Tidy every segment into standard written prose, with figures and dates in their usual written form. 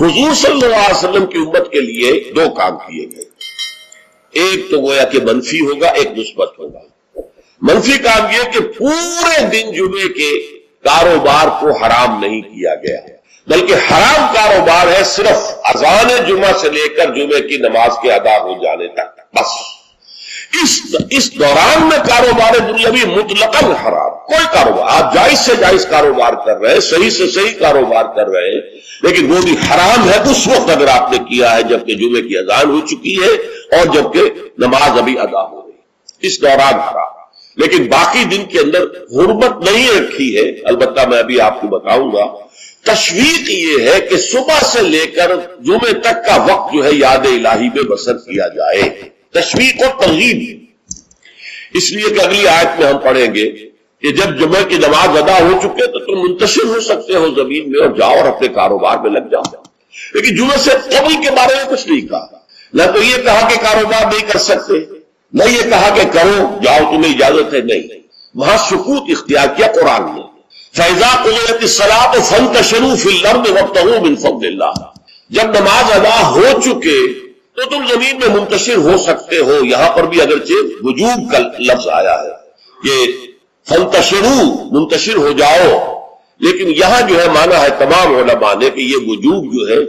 حضور صلی اللہ علیہ وسلم کی امت کے لیے دو کام کیے گئے، ایک تو گویا کہ منفی ہوگا، ایک مثبت ہوگا۔ منفی کام یہ کہ پورے دن جمعے کے کاروبار کو حرام نہیں کیا گیا ہے، بلکہ حرام کاروبار ہے صرف اذان جمعہ سے لے کر جمعے کی نماز کے ادا ہو جانے تک، بس اس دوران میں کاروبار دنیاوی مطلقاً حرام۔ کوئی کاروبار آپ جائز سے جائز کاروبار کر رہے ہیں، صحیح سے صحیح کاروبار کر رہے ہیں، لیکن وہ بھی حرام ہے اس وقت اگر آپ نے کیا ہے جبکہ جمعے کی اذان ہو چکی ہے اور جبکہ نماز ابھی ادا ہو رہی ہے، اس دوران حرام۔ لیکن باقی دن کے اندر حرمت نہیں رکھی ہے، البتہ میں ابھی آپ کو بتاؤں گا۔ تشویق یہ ہے کہ صبح سے لے کر جمعے تک کا وقت جو ہے یاد الہی میں بسر کیا جائے، تشویق و ترغیب، اس لیے کہ اگلی آیت میں ہم پڑھیں گے کہ جب جمعہ کی نماز ادا ہو چکے تو تم منتشر ہو سکتے ہو زمین میں اور جاؤ اور اپنے کاروبار میں لگ جاؤ۔ لیکن جمعہ سے قبل کے بارے میں کچھ نہیں کہا، نہ تو یہ کہا کہ کاروبار نہیں کر سکتے، نہ یہ کہا کہ کرو جاؤ تمہیں اجازت ہے، نہیں، وہاں سکوت اختیار کیا قرآن نے۔ فَإِذَا قُضِيَتِ الصَّلَاةُ فَانتَشِرُوا فِي الْأَرْضِ وَابْتَغُوا مِن فَضْلِ اللَّهِ، جب نماز ادا ہو چکے تو تم زمین میں منتشر ہو سکتے ہو۔ یہاں پر بھی اگرچہ وجوب کا لفظ آیا ہے کہ فَانتَشِرُوا، منتشر ہو جاؤ، لیکن یہاں جو ہے معنی ہے تمام علماء نے کہ یہ وجوب جو ہے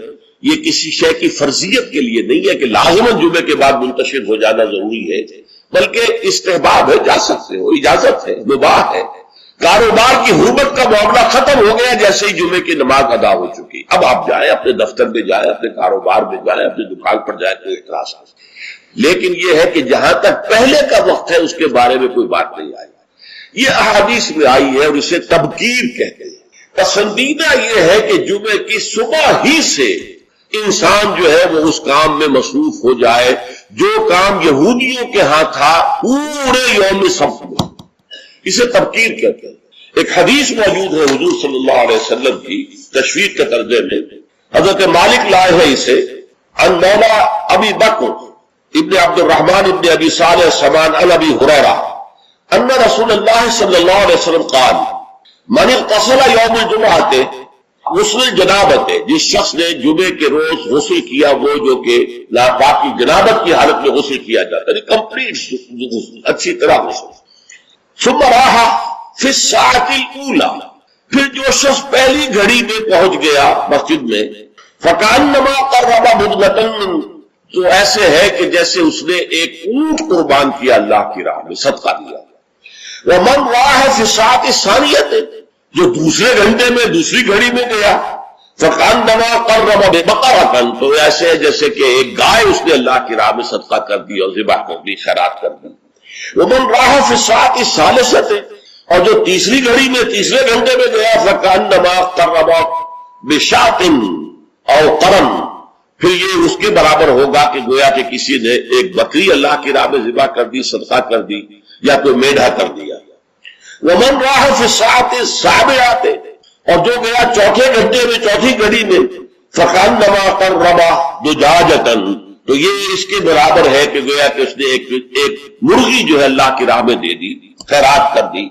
یہ کسی شے کی فرضیت کے لیے نہیں ہے کہ لازماً جمعے کے بعد منتشر ہو جانا ضروری ہے، بلکہ استحباب ہے، جا سکتے ہو، اجازت ہے، مباح ہے۔ کاروبار کی حرمت کا معاملہ ختم ہو گیا جیسے ہی جمعے کی نماز ادا ہو چکی، اب آپ جائیں اپنے دفتر میں جائیں، اپنے کاروبار میں جائیں، اپنی دکان پر جائیں، کوئی اعتراض نہیں۔ لیکن یہ ہے کہ جہاں تک پہلے کا وقت ہے اس کے بارے میں کوئی بات نہیں آئی، یہ احادیث میں آئی ہے اور اسے تبکیر کہتے ہیں۔ پسندیدہ یہ ہے کہ جمعے کی صبح ہی سے انسان جو ہے وہ اس کام میں مصروف ہو جائے جو کام یہودیوں کے ہاں تھا پورے یوم سبت میں، اسے تبکیر کہتے ہیں۔ ایک حدیث موجود ہے حضور صلی اللہ علیہ وسلم کی تشویق کے ترجمے میں، حضرت مالک لائے ہیں اسے عن مولا ابی بکر ابن عبد الرحمن ابن ابی صالح سمان عن ابی ہریرہ ان رسول اللہ صلی اللہ علیہ وسلم قال من اغتسل یوم الجمعۃ غسل جنابت، جس شخص نے جمعے کے روز غسل کیا، وہ جو کہ ناپاکی جنابت کی حالت میں غسل کیا جاتا ہے، کمپلیٹ غسل، اچھی طرح غسل۔ ثم راح فی الساعۃ الاولی، پھر جو شخص پہلی گھڑی میں پہنچ گیا مسجد میں، فکأنما قرب بدنة، تو ایسے ہے کہ جیسے اس نے ایک اونٹ قربان کیا اللہ کی راہ میں، صدقہ دیا۔ ومن راح فی الساعۃ الثانیۃ، جو دوسرے گھنٹے میں دوسری گھڑی میں گیا، فکأنما قرب بقرة، تو ایسے ہے جیسے کہ ایک گائے اس نے اللہ کی راہ میں صدقہ کر دی اور ذبح کر دی، خیرات کر دی۔ ومن راح فی الساعۃ الثالثۃ، اور جو تیسری گھڑی میں تیسرے گھنٹے میں گیا، فکأنما قرب بشاۃ او قرن، پھر یہ اس کے برابر ہوگا کہ گویا کہ کسی نے ایک بکری اللہ کی راہ میں ذبح کر دی، صدقہ کر دی، یا کوئی میڈھا کر دیا۔ ومن راح فی الساعۃ السابعۃ، اور جو گیا چوتھے گھنٹے میں چوتھی گھڑی میں، فکأنما قرب دجاجۃ، تو یہ اس کے برابر ہے کہ گویا کہ اس نے ایک مرغی جو ہے اللہ کی راہ میں دے دی، خیرات کر دی۔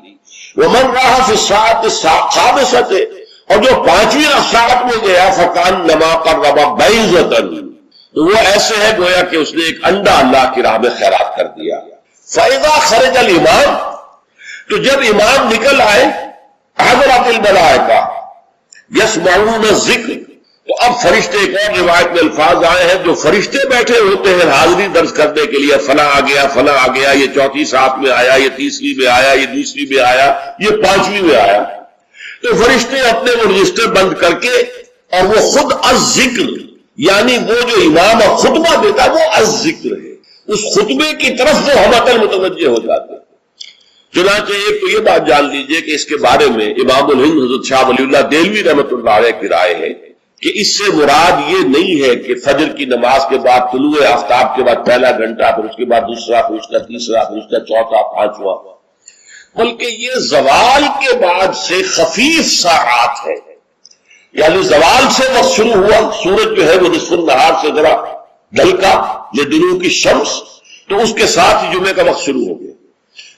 ومن راح فی الساعۃ الخامسۃ، اور جو پانچویں ساعت میں گیا، فکأنما قرب بیضۃ، تو وہ ایسے ہے گویا کہ اس نے ایک انڈا اللہ کی راہ میں خیرات کر دیا۔ فإذا خرج الامام، تو جب امام نکل آئے، حضرت الملائکہ یسمعون الذکر، تو اب فرشتے، ایک اور روایت میں الفاظ آئے ہیں جو فرشتے بیٹھے ہوتے ہیں حاضری درج کرنے کے لیے، فلاں آ گیا، فلاں آ گیا، یہ چوتھی ساتھ میں آیا، یہ تیسری میں آیا، یہ دوسری میں آیا، یہ پانچویں میں آیا۔ تو فرشتے اپنے وہ رجسٹر بند کر کے، اور وہ خود الذکر، یعنی وہ جو امام خطبہ دیتا وہ الذکر ہے، اس خطبے کی طرف وہ ہمت متوجہ ہو جاتے ہیں۔ چنانچہ ایک تو یہ بات جان لیجئے کہ اس کے بارے میں امام الہند حضرت شاہ ولی اللہ دہلوی رحمۃ اللہ علیہ کی رائے ہے کہ اس سے مراد یہ نہیں ہے کہ فجر کی نماز کے بعد طلوع آفتاب کے بعد پہلا گھنٹہ، پھر اس کے بعد دوسرا، پھر اس کا تیسرا، پھر اس کا چوتھا، پانچواں، بلکہ یہ زوال کے بعد سے خفیف ساعات ہے، یعنی زوال سے وقت شروع ہوا، سورج جو ہے وہ نصف النہار سے ذرا ڈھلکا، لدنو کی شمس، تو اس کے ساتھ ہی جمعے کا وقت شروع ہو گیا۔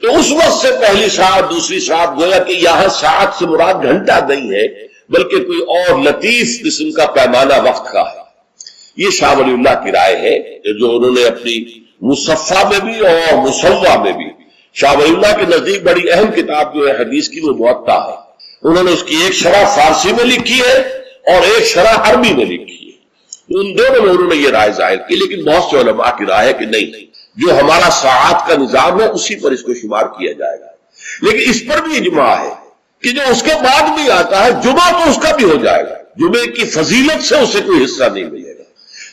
تو اس وقت سے پہلی ساعت، دوسری ساعت، گویا کہ یہاں ساعت سے مراد گھنٹہ نہیں ہے بلکہ کوئی اور لطیف قسم کا پیمانہ وقت کا ہے. یہ شاہ ولی اللہ کی رائے ہے جو انہوں نے اپنی مصفہ میں بھی اور مصوہ میں بھی. شاہ ولی اللہ کے نزدیک بڑی اہم کتاب جو ہے حدیث کی وہ موطا ہے. انہوں نے اس کی ایک شرح فارسی میں لکھی ہے اور ایک شرح عربی میں لکھی ہے. ان دونوں میں انہوں نے یہ رائے ظاہر کی، لیکن بہت سے علماء کی رائے ہے کہ نہیں، جو ہمارا ساعات کا نظام ہے اسی پر اس کو شمار کیا جائے گا. لیکن اس پر بھی اجماع ہے کہ جو اس کے بعد بھی آتا ہے جمعہ تو اس کا بھی ہو جائے گا. جمعے کی فضیلت سے اسے کوئی حصہ نہیں ملے گا،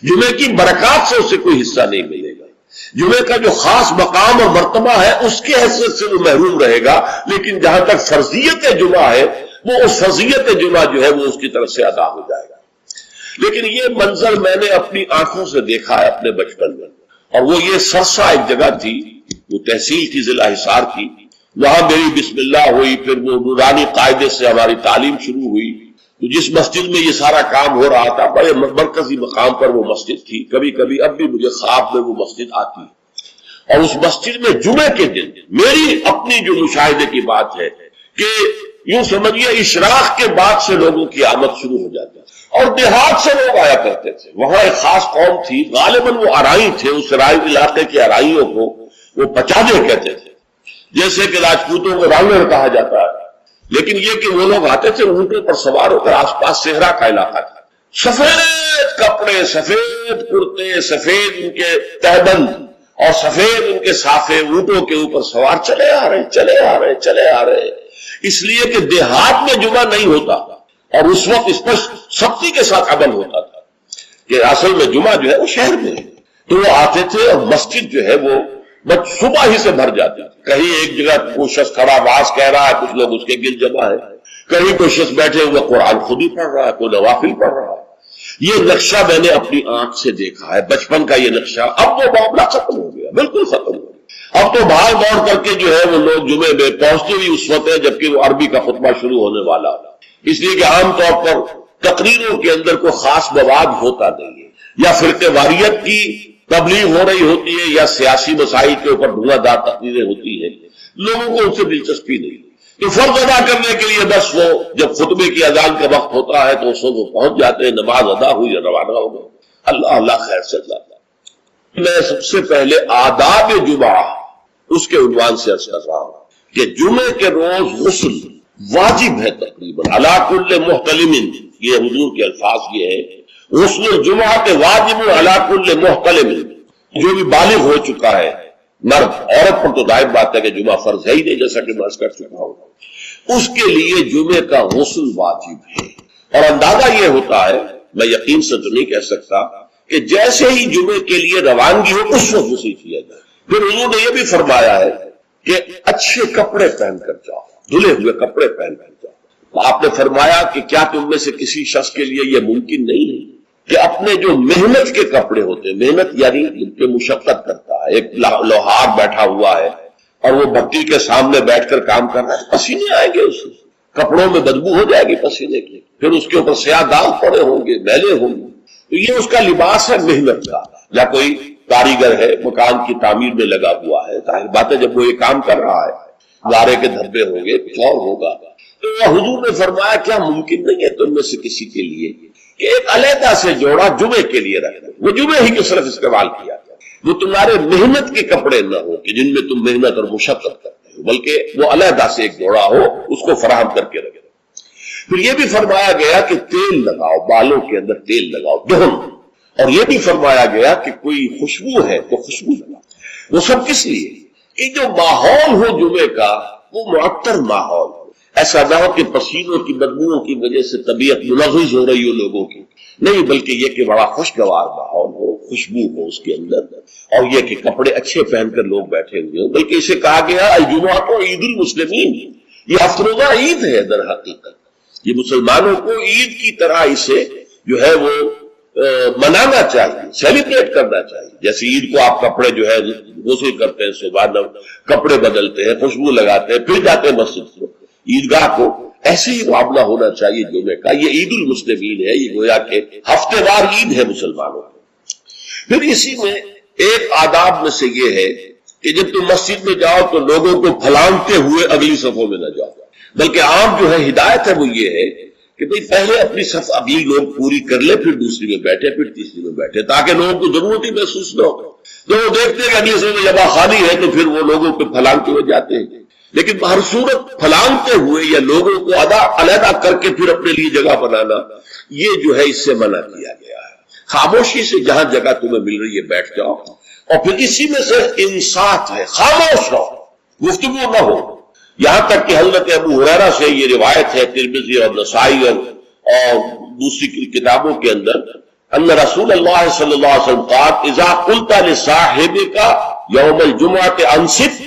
جمعے کی برکات سے اسے کوئی حصہ نہیں ملے گا. جمعے کا جو خاص مقام اور مرتبہ ہے اس کے حیثیت سے وہ محروم رہے گا. لیکن جہاں تک فرضیت جمعہ ہے وہ اس فرضیت جمعہ جو ہے وہ اس کی طرف سے ادا ہو جائے گا. لیکن یہ منظر میں نے اپنی آنکھوں سے دیکھا ہے اپنے بچپن میں، اور وہ یہ سرسا ایک جگہ تھی، وہ تحصیل تھی ضلع حصار کی. وہاں میری بسم اللہ ہوئی، پھر وہ نورانی قاعدے سے ہماری تعلیم شروع ہوئی. تو جس مسجد میں یہ سارا کام ہو رہا تھا بڑے مرکزی مقام پر وہ مسجد تھی. کبھی کبھی اب بھی مجھے خواب میں وہ مسجد آتی ہے، اور اس مسجد میں جمعے کے دن میری اپنی جو مشاہدے کی بات ہے کہ یوں سمجھیے اشراق کے بعد سے لوگوں کی آمد شروع ہو جاتی ہے، اور دیہات سے لوگ آیا کرتے تھے. وہاں ایک خاص قوم تھی، غالباً وہ ارائی تھے. اس رائے علاقے کے ارائیوں کو وہ پچادے کہتے تھے، جیسے کہ راجپوتوں کو رانگڑ کہا جاتا ہے. لیکن یہ کہ وہ لوگ آتے تھے اونٹوں پر سوار ہو کر، آس پاس صحرا کا علاقہ تھا. سفید کپڑے، سفید کرتے، سفید ان کے تہبند اور سفید ان کے صافے، اونٹوں کے اوپر سوار چلے آ رہے. اس لیے کہ دیہات میں جمعہ نہیں ہوتا، اور اس وقت اس پر سختی کے ساتھ عمل ہوتا تھا کہ اصل میں جمعہ جو ہے وہ شہر میں ہے. تو وہ آتے تھے اور مسجد جو ہے وہ صبح ہی سے بھر جاتی تھی. کہیں ایک جگہ کوئی شخص کھڑا آواز کہہ رہا ہے، کچھ لوگ اس کے گرد جمع ہے. کہیں کوئی شخص بیٹھے ہوئے قرآن خود ہی پڑھ رہا ہے، کوئی نوافل پڑھ رہا ہے. یہ نقشہ میں نے اپنی آنکھ سے دیکھا ہے، بچپن کا یہ نقشہ. اب وہ معاملہ ختم ہو گیا، بالکل ختم ہو گیا. اب تو بھاگ دوڑ کر کے جو ہے وہ لوگ جمعے میں پہنچتے بھی اس وقت ہے جبکہ وہ عربی کا خطبہ شروع ہونے والا. اس لیے کہ عام طور پر تقریروں کے اندر کوئی خاص مواد ہوتا نہیں ہے، یا فرقے واریت کی تبلیغ ہو رہی ہوتی ہے، یا سیاسی مسائل کے اوپر دھواں دار تقریریں ہوتی ہیں. لوگوں کو ان سے دلچسپی نہیں. تو فرض ادا کرنے کے لیے بس وہ جب خطبے کی اذان کا وقت ہوتا ہے تو اس وقت وہ پہنچ جاتے ہیں. نماز ادا ہوئی یا روانہ ہو گئے. اللہ خیر سے اللہ. میں سب سے پہلے آداب جمعہ اس کے عنوان سے عرض کر رہا ہوں کہ جمعے کے روز غسل واجب ہے تقریباً علی کل محتلم. یہ حضور کے الفاظ یہ ہے، غسل الجمعہ کے واجب علی کل محتلم. جو بھی بالغ ہو چکا ہے مرد، عورت پر تو ظاہر بات ہے کہ جمعہ فرض ہے ہی نہیں، جیسا کہ میں عرض کر چکا ہوں. اس کے لیے جمعے کا غسل واجب ہے. اور اندازہ یہ ہوتا ہے، میں یقین سے تو نہیں کہہ سکتا، کہ جیسے ہی جمعے کے لیے روانگی ہو اس وقت غسل کیا جائے. پھر حضور نے یہ بھی فرمایا ہے کہ اچھے کپڑے پہن کر جاؤ، دھلے ہوئے کپڑے پہن کر جاؤ. آپ نے فرمایا کہ کیا تم میں سے کسی شخص کے لیے یہ ممکن نہیں ہے کہ اپنے جو محنت کے کپڑے ہوتے ہیں، محنت یعنی ان پہ مشقت کرتا ہے، ایک لوہار بیٹھا ہوا ہے اور وہ بھٹی کے سامنے بیٹھ کر کام کر رہا ہے، پسینے آئیں گے، اس کپڑوں میں بدبو ہو جائے گی پسینے کی، پھر اس کے اوپر سیاہ داغ پڑے ہوں گے، میلے ہوں گے. تو یہ اس کا لباس ہے محنت کا. یا کوئی کاریگر ہے، مکان کی تعمیر میں لگا ہوا ہے، ظاہر بات ہے جب وہ یہ کام کر رہا ہے گارے کے دھبے ہوں گے، کچھ اور ہوگا. تو حضور نے فرمایا کیا ممکن نہیں ہے تم میں سے کسی کے لیے کہ ایک علیحدہ سے جوڑا جمعے کے لیے رکھ دو، وہ جمعے ہی کے صرف استعمال کیا جائے. وہ تمہارے محنت کے کپڑے نہ ہو کہ جن میں تم محنت اور مشقت کرتے ہو، بلکہ وہ علیحدہ سے ایک جوڑا ہو، اس کو فراہم کر کے رکھ دو. پھر یہ بھی فرمایا گیا کہ تیل لگاؤ، بالوں کے اندر تیل لگاؤ، دہن. اور یہ بھی فرمایا گیا کہ کوئی خوشبو ہے تو خوشبو لگاؤ. وہ سب کس لیے کہ جو ماحول ہو جمعے کا وہ معطر ماحول ہو. ایسا نہ ہو کہ پسینوں کی بدبوؤں کی وجہ سے طبیعت ملغوز ہو رہی ہو لوگوں کی، نہیں، بلکہ یہ کہ بڑا خوشگوار ماحول ہو، خوشبو ہو اس کے اندر. اور یہ کہ کپڑے اچھے پہن کر لوگ بیٹھے ہوئے ہوں. بلکہ اسے کہا گیا الجمعہ تو عید المسلمین، یہ افروزہ عید ہے. در حقیقت یہ مسلمانوں کو عید کی طرح اسے جو ہے وہ منانا چاہیے، سیلیبریٹ کرنا چاہیے. جیسے عید کو آپ کپڑے جو ہے غسل کرتے ہیں، صبح کپڑے بدلتے ہیں، خوشبو لگاتے ہیں، پھر جاتے ہیں مسجد کو، عیدگاہ کو، ایسے ہی معاملہ ہونا چاہیے جمعے کا. یہ عید المسلمین ہے، یہ گویا کہ ہفتے وار عید ہے مسلمانوں کو. پھر اسی میں ایک آداب میں سے یہ ہے کہ جب تم مسجد میں جاؤ تو لوگوں کو پھلانگتے ہوئے اگلی صفوں میں نہ جاؤ، بلکہ عام جو ہے ہدایت ہے وہ یہ ہے کہ بھئی پہلے اپنی صف اگلی لوگ پوری کر لے، پھر دوسری میں بیٹھے، پھر تیسری میں بیٹھے، تاکہ لوگوں کو ضرورت ہی محسوس نہ ہو۔ تو وہ دیکھتے ہیں کہ اگلی صف میں جگہ خالی ہے تو پھر وہ لوگوں پہ پھلانگتے ہوئے جاتے ہیں، لیکن ہر صورت پھلانگتے ہوئے یا لوگوں کو علیحدہ کر کے پھر اپنے لیے جگہ بنانا، یہ جو ہے اس سے منع کیا گیا ہے۔ خاموشی سے جہاں جگہ تمہیں مل رہی ہے بیٹھ جاؤ، اور پھر اسی میں سے انصات ہے، خاموش رہو، گفتگو نہ ہو۔ یہاں تک کہ حضرت ابو ہریرہ سے یہ روایت ہے ترمذی اور نسائی اور دوسری کتابوں کے اندر، ان رسول اللہ صلی اللہ علیہ وسلم قال اذا قلت لصاحبك يوم الجمعة انصت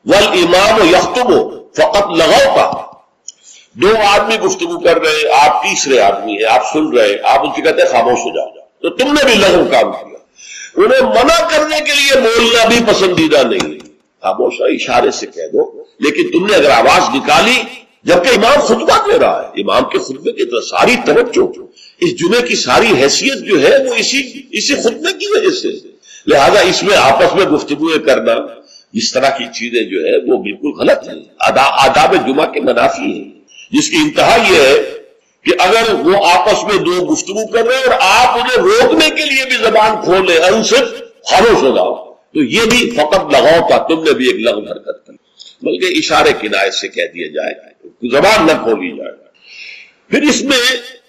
والامام يخطب فقد لغوت۔ دو آدمی گفتگو کر رہے، آپ تیسرے آدمی ہیں، آپ سن رہے، آپ ان سے کہتے ہیں خاموش ہو جاؤ، تو تم نے بھی لغو کام کیا۔ انہیں منع کرنے کے لیے بولنا بھی پسندیدہ نہیں، خاموش ہے، اشارے سے کہہ دو، لیکن تم نے اگر آواز نکالی جبکہ امام خطبہ دے رہا ہے، امام کے خطبے کی طرف ساری توجہ، اس جمعے کی ساری حیثیت جو ہے وہ اسی خطبے کی وجہ سے، لہذا اس میں آپس میں گفتگو کرنا اس طرح کی چیزیں جو ہے وہ بالکل غلط ہیں، آداب جمعہ کے منافی ہیں، جس کی انتہا یہ ہے کہ اگر وہ آپس میں دو گفتگو کر رہے ہیں اور آپ انہیں روکنے کے لیے بھی زبان کھولے، انصت، خاموش ہو جاؤ، تو یہ بھی فقط لغو کا، تم نے بھی ایک لغو حرکت کی، بلکہ اشارے کنایت سے کہہ دیا جائے، زبان نہ کھولی جائے۔ پھر اس میں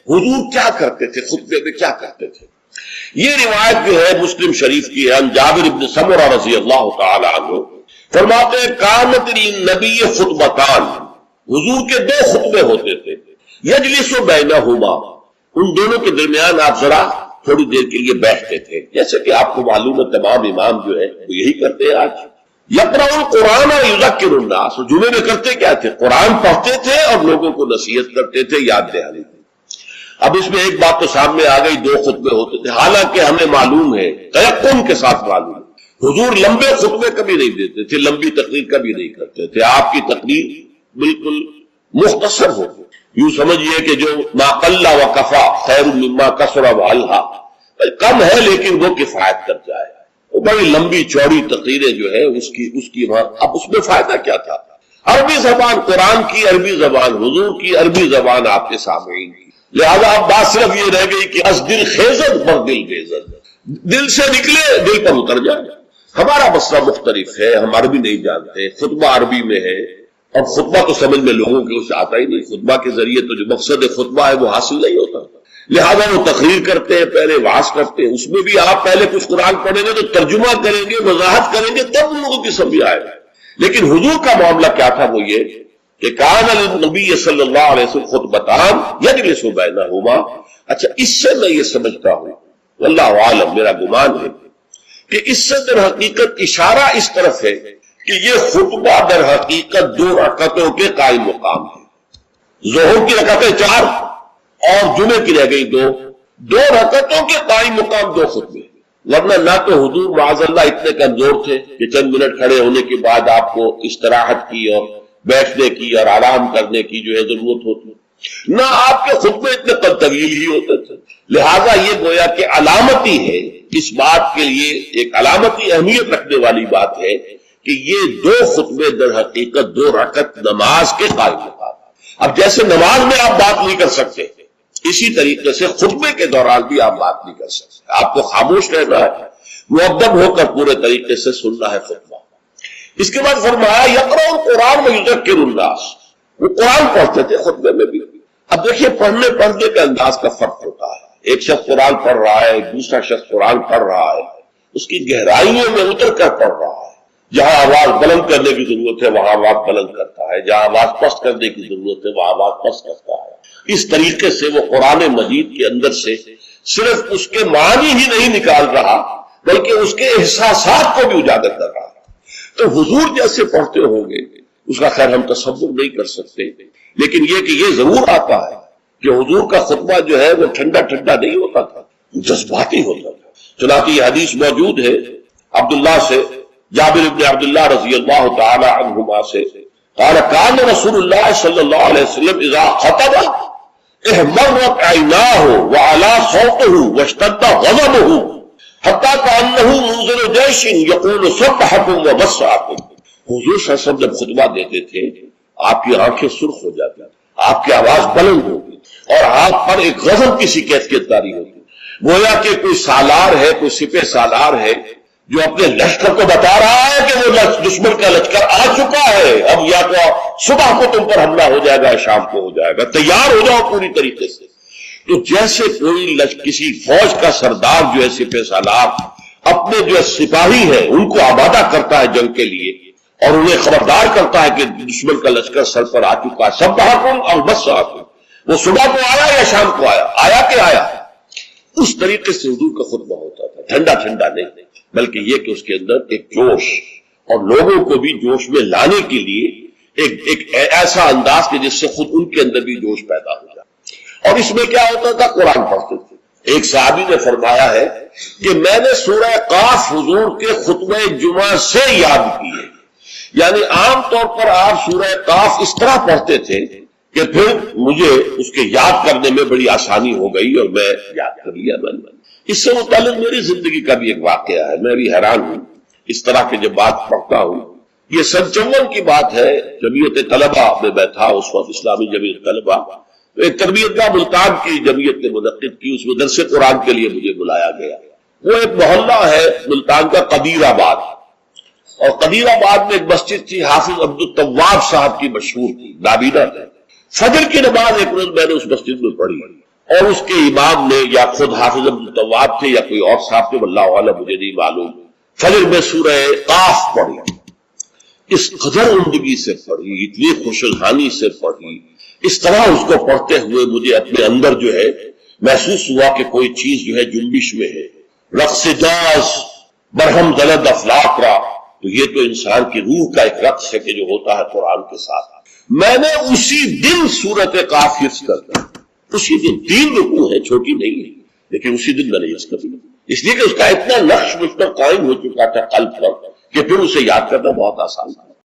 حضور کیا کرتے تھے، خطبے میں کیا کرتے تھے؟ یہ روایت جو ہے مسلم شریف کی ہے، جابر بن سمرہ رضی اللہ تعالی عنہ فرماتے ہیں کانت للنبی خطبتان، حضور کے دو خطبے ہوتے تھے، یجلس بینہما، ان دونوں کے درمیان آپ ذرا تھوڑی دیر کے لیے بیٹھتے تھے، جیسے کہ آپ کو معلوم ہے تمام امام جو ہے وہ یہی کرتے ہیں آج۔ یقرأ القرآن یذکر الناس، جمعے میں کرتے کیا تھے؟ قرآن پڑھتے تھے اور لوگوں کو نصیحت کرتے تھے، یاد دہانی تھی۔ اب اس میں ایک بات تو سامنے آ گئی، دو خطبے ہوتے تھے، حالانکہ ہمیں معلوم ہے، تیقن کے ساتھ معلوم ہے، حضور لمبے خطبے کبھی نہیں دیتے تھے، لمبی تقریر کبھی نہیں کرتے تھے، آپ کی تقریر بالکل مختصر ہوتی، یوں سمجھیے کہ جو ما قل و کفا خیر مما کثر و الہا، کم ہے لیکن وہ کفایت کر جائے، وہ بڑی لمبی چوڑی تقریریں جو ہے اس کی اب اس میں فائدہ کیا تھا؟ عربی زبان قرآن کی، عربی زبان حضور کی، عربی زبان آپ کے سامعین کی، لہذا اب بات صرف یہ رہ گئی کہ از دل خیزت بر دل بیزت، دل سے نکلے دل پر اتر جائے۔ ہمارا مسئلہ مختلف ہے، ہم عربی نہیں جانتے، خطبہ عربی میں ہے، اب خطبہ تو سمجھ میں لوگوں کے اسے آتا ہی نہیں، خطبہ کے ذریعے تو جو مقصد خطبہ ہے وہ حاصل نہیں ہوتا، لہذا وہ تقریر کرتے ہیں، پہلے وعظ کرتے ہیں، اس میں بھی آپ پہلے کچھ قرآن پڑھیں گے تو ترجمہ کریں گے، وضاحت کریں گے، تب لوگوں کی سمجھ آئے گا۔ لیکن حضور کا معاملہ کیا تھا؟ وہ یہ کہ کان للنبی صلی اللہ علیہ وسلم خطبتان یجلس بینہما۔ اچھا، اس سے میں یہ سمجھتا ہوں، واللہ عالم، میرا گمان ہے کہ اس سے در حقیقت اشارہ اس طرف ہے کہ یہ خطبہ در حقیقت دو رکعتوں کے قائم مقام ہے، ظہر کی رکعتیں 4 اور جمعے کی رہ گئی 2 رکعتوں کے قائم مقام 2 خطبے، ورنہ نہ تو حضور معاذ اللہ اتنے کمزور تھے کہ چند منٹ کھڑے ہونے کے بعد آپ کو استراحت کی اور بیٹھنے کی اور آرام کرنے کی جو ہے ضرورت ہوتی، نہ آپ کے خطبے اتنے طویل ہی ہوتے تھے، لہذا یہ گویا کہ علامتی ہے، اس بات کے لیے ایک علامتی اہمیت رکھنے والی بات ہے کہ یہ 2 خطبے در حقیقت 2 رکعت نماز کے قائم مقام۔ اب جیسے نماز میں آپ بات نہیں کر سکتے، اسی طریقے سے خطبے کے دوران بھی آپ بات نہیں کر سکتے، آپ کو خاموش رہنا ہے، مؤدب ہو کر پورے طریقے سے سننا ہے خطبہ۔ اس کے بعد فرمایا یقرأ القرآن ویذکر الناس، وہ قرآن پڑھتے تھے خطبے میں بھی۔ اب دیکھیے پڑھنے کے انداز کا فرق ہوتا ہے، ایک شخص قرآن پڑھ رہا ہے، دوسرا شخص قرآن پڑھ رہا ہے، اس کی گہرائیوں میں اتر کر پڑھ رہا ہے، جہاں آواز بلند کرنے کی ضرورت ہے وہاں آواز بلند کرتا ہے، جہاں آواز پست کرنے کی ضرورت ہے وہاں آواز پست کرتا ہے، اس طریقے سے وہ قرآن مجید کے اندر سے صرف اس کے معنی ہی نہیں نکال رہا بلکہ اس کے احساسات کو بھی اجاگر کر رہا ہے۔ تو حضور جیسے پڑھتے ہوں گے اس کا خیر ہم تصور نہیں کر سکتے، لیکن یہ کہ یہ ضرور آتا ہے کہ حضور کا خطبہ جو ہے وہ ٹھنڈا نہیں ہوتا تھا، جذباتی ہوتا تھا۔ چنانچہ یہ حدیث موجود ہے عبداللہ سے، جابر بن عبداللہ رضی اللہ تعالی عنہما سے، قال کان رسول اللہ صلی اللہ علیہ وسلم اذا خطب احمرت عیناہ وعلا صوته واشتد غضبہ حتیٰ کأنہ منذر جیش یقول صبحکم ومسعکم۔ حضور صلی اللہ علیہ وسلم جب خطبہ دیتے تھے آپ کی آنکھیں سرخ ہو جاتی، آپ کی آواز بلند ہوگی، اور ہاتھ پر ایک غضب کی سی کیفیت تاری ہوتی ہے، گویا کہ کوئی سالار ہے، کوئی سپہ سالار ہے جو اپنے لشکر کو بتا رہا ہے کہ وہ دشمن کا لشکر آ چکا ہے، اب یا تو صبح کو تم پر حملہ ہو جائے گا، شام کو ہو جائے گا، تیار ہو جاؤ پوری طریقے سے۔ تو جیسے کوئی کسی فوج کا سردار جو ہے سپہ سالار اپنے جو سپاہی ہیں ان کو آمادہ کرتا ہے جنگ کے لیے اور انہیں خبردار کرتا ہے کہ دشمن کا لشکر سر پر آ چکا ہے، سب تحکم اور بس تحکم، وہ صبح کو آیا یا شام کو آیا، آیا کہ آیا۔ اس طریقے سے حضور کا خطبہ ہوتا تھا، ٹھنڈا ٹھنڈا نہیں، بلکہ یہ کہ اس کے اندر ایک جوش اور لوگوں کو بھی جوش میں لانے کے لیے ایک ایسا انداز کہ جس سے خود ان کے اندر بھی جوش پیدا ہو جائے۔ اور اس میں کیا ہوتا تھا؟ قرآن پڑھتے تھے۔ ایک صحابی نے فرمایا ہے کہ میں نے سورہ قاف حضور کے خطبہ جمعہ سے یاد کی ہے، یعنی عام طور پر آپ سورہ قاف اس طرح پڑھتے تھے کہ پھر مجھے اس کے یاد کرنے میں بڑی آسانی ہو گئی اور میں یاد کر لیا۔ اس سے متعلق میری زندگی کا بھی ایک واقعہ ہے، میں بھی حیران ہوں اس طرح کے جب بات پڑھتا ہوں۔ یہ سن 54 کی بات ہے، جمعیت طلبہ میں میں تھا اس وقت، اسلامی جمعیت طلبہ، ایک تربیت گاہ ملتان کی جمعیت نے منعقد کی، اس میں درس قرآن کے لیے مجھے بلایا گیا۔ وہ ایک محلہ ہے ملتان کا قدیر آباد، اور قدیر آباد میں ایک مسجد تھی حافظ عبدالتواب صاحب کی، مشہور تھی، نابینا ہے۔ فجر کی نماز ایک روز میں نے اس مسجد میں پڑھی اور اس کے امام نے یا خود حافظ عبدالتواب تھے یا کوئی اور صاحب تھے، واللہ اعلم، مجھے نہیں معلوم، فجر میں سورہ قاف پڑھی، اس قدر عمدگی سے پڑھی، اتنی خوشحالی سے پڑھی، اس طرح اس کو پڑھتے ہوئے مجھے اپنے اندر جو ہے محسوس ہوا کہ کوئی چیز جو ہے جنبش میں ہے، رقص جاز برہم زلد افلاک را، تو یہ تو انسان کی روح کا ایک رقص ہے کہ جو ہوتا ہے قرآن کے ساتھ۔ میں نے اسی دن سورت قاف حفظ کر دی، اسی دن، 3 رکوع ہے، چھوٹی نہیں ہے، لیکن اسی دن میں نے حفظ کر دی، اس لیے کہ اس کا اتنا نقش مجھ پر قائم ہو چکا تھا قلب پر کہ پھر اسے یاد کرنا بہت آسان تھا۔